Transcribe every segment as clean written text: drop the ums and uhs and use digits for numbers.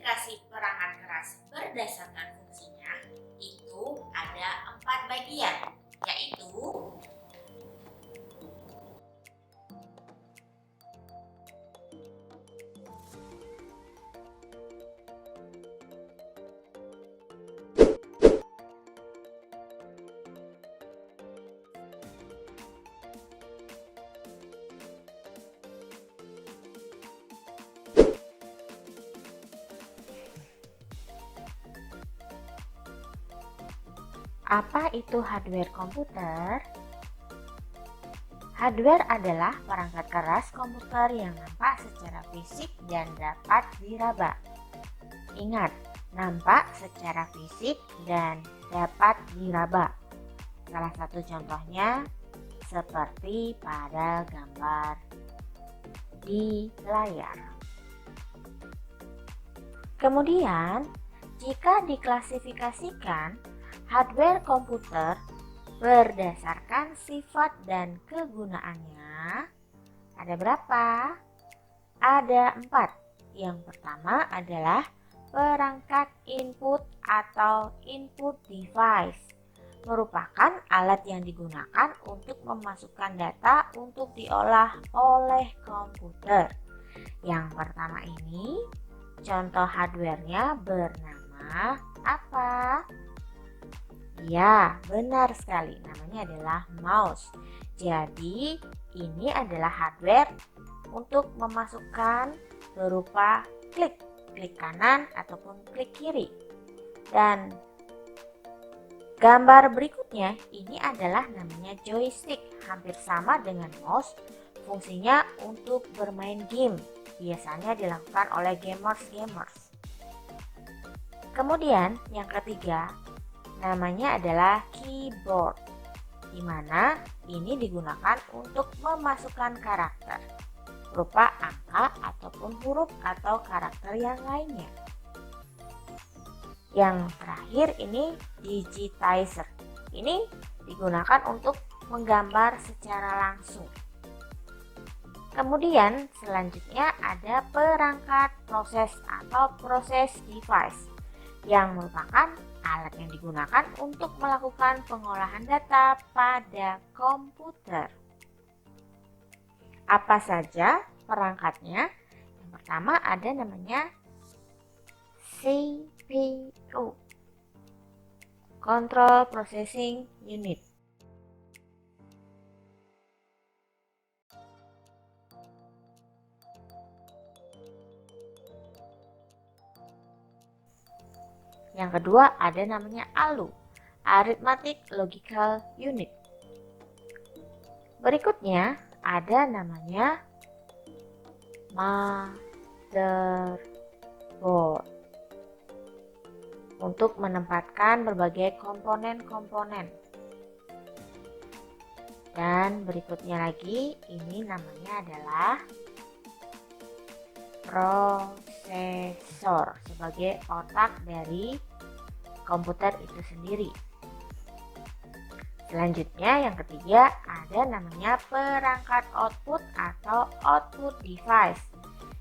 klasifikasi perangkat keras berdasarkan fungsinya itu ada 4 bagian, yaitu Apa itu hardware komputer? Hardware adalah perangkat keras komputer yang nampak secara fisik dan dapat diraba. Ingat, nampak secara fisik dan dapat diraba. Salah satu contohnya seperti pada gambar di layar. Kemudian, jika diklasifikasikan hardware komputer berdasarkan sifat dan kegunaannya, ada berapa? Ada 4. Yang pertama adalah perangkat input atau input device, merupakan alat yang digunakan untuk memasukkan data untuk diolah oleh komputer. Yang pertama ini, contoh hardware-nya bernama apa? Ya, benar sekali. Namanya adalah mouse. Jadi, ini adalah hardware untuk memasukkan berupa klik kanan ataupun klik kiri. Dan gambar berikutnya ini adalah namanya joystick. Hampir sama dengan mouse, fungsinya untuk bermain game. Biasanya dilakukan oleh gamers. Kemudian yang ketiga, namanya adalah keyboard, di mana ini digunakan untuk memasukkan karakter berupa angka ataupun huruf atau karakter yang lainnya. Yang terakhir ini digitizer. Ini digunakan untuk menggambar secara langsung. Kemudian selanjutnya ada perangkat proses atau process device, yang merupakan alat yang digunakan untuk melakukan pengolahan data pada komputer. Apa saja perangkatnya? Yang pertama ada namanya CPU, Control Processing Unit. Yang kedua ada namanya ALU, Arithmetic Logical Unit. Berikutnya ada namanya motherboard, untuk menempatkan berbagai komponen-komponen. Dan berikutnya lagi ini namanya adalah prosesor, sebagai otak dari komputer itu sendiri. Selanjutnya yang ketiga ada namanya perangkat output atau output device,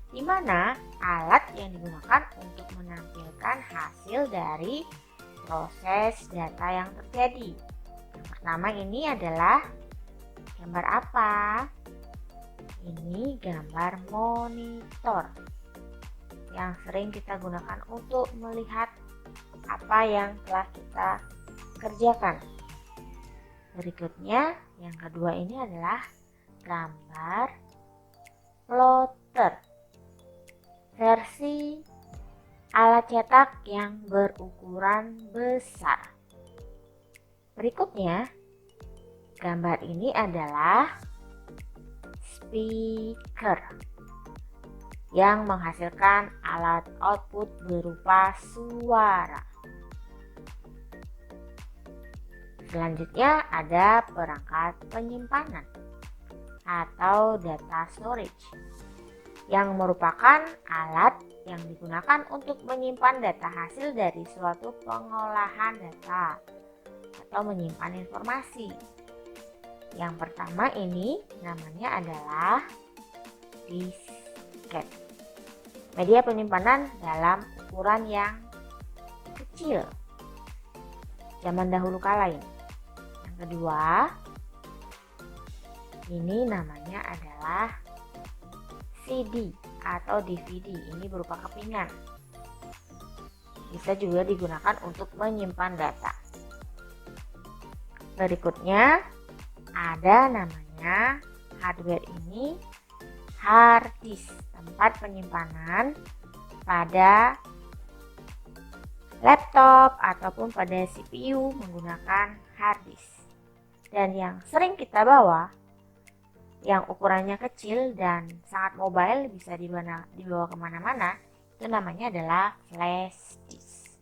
di mana alat yang digunakan untuk menampilkan hasil dari proses data yang terjadi. Yang pertama ini adalah gambar apa? Ini gambar monitor yang sering kita gunakan untuk melihat apa yang telah kita kerjakan. Berikutnya yang kedua ini adalah gambar plotter, versi alat cetak yang berukuran besar. Berikutnya gambar ini adalah speaker yang menghasilkan alat output berupa suara. Selanjutnya ada perangkat penyimpanan atau data storage, yang merupakan alat yang digunakan untuk menyimpan data hasil dari suatu pengolahan data atau menyimpan informasi. Yang pertama ini namanya adalah disket, media penyimpanan dalam ukuran yang kecil zaman dahulu kala ini. Yang kedua, ini namanya adalah CD atau DVD. Ini berupa kepingan. Bisa juga digunakan untuk menyimpan data. Berikutnya ada namanya hardware ini hard disk, tempat penyimpanan pada laptop ataupun pada CPU menggunakan hard disk. Dan yang sering kita bawa, yang ukurannya kecil dan sangat mobile, bisa dibawa kemana-mana, itu namanya adalah flash disk.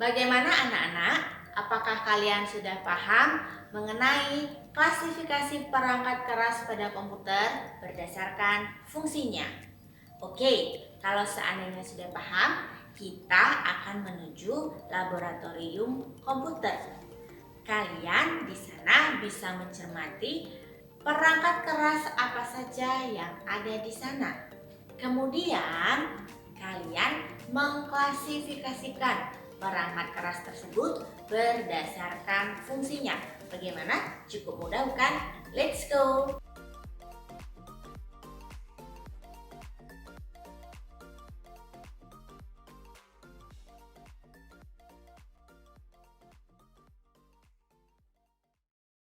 Bagaimana anak-anak? Apakah kalian sudah paham mengenai klasifikasi perangkat keras pada komputer berdasarkan fungsinya? Oke, kalau seandainya sudah paham, kita akan menuju laboratorium komputer. Kalian di sana bisa mencermati perangkat keras apa saja yang ada di sana. Kemudian, kalian mengklasifikasikan perangkat keras tersebut berdasarkan fungsinya. Bagaimana? Cukup mudah bukan? Let's go!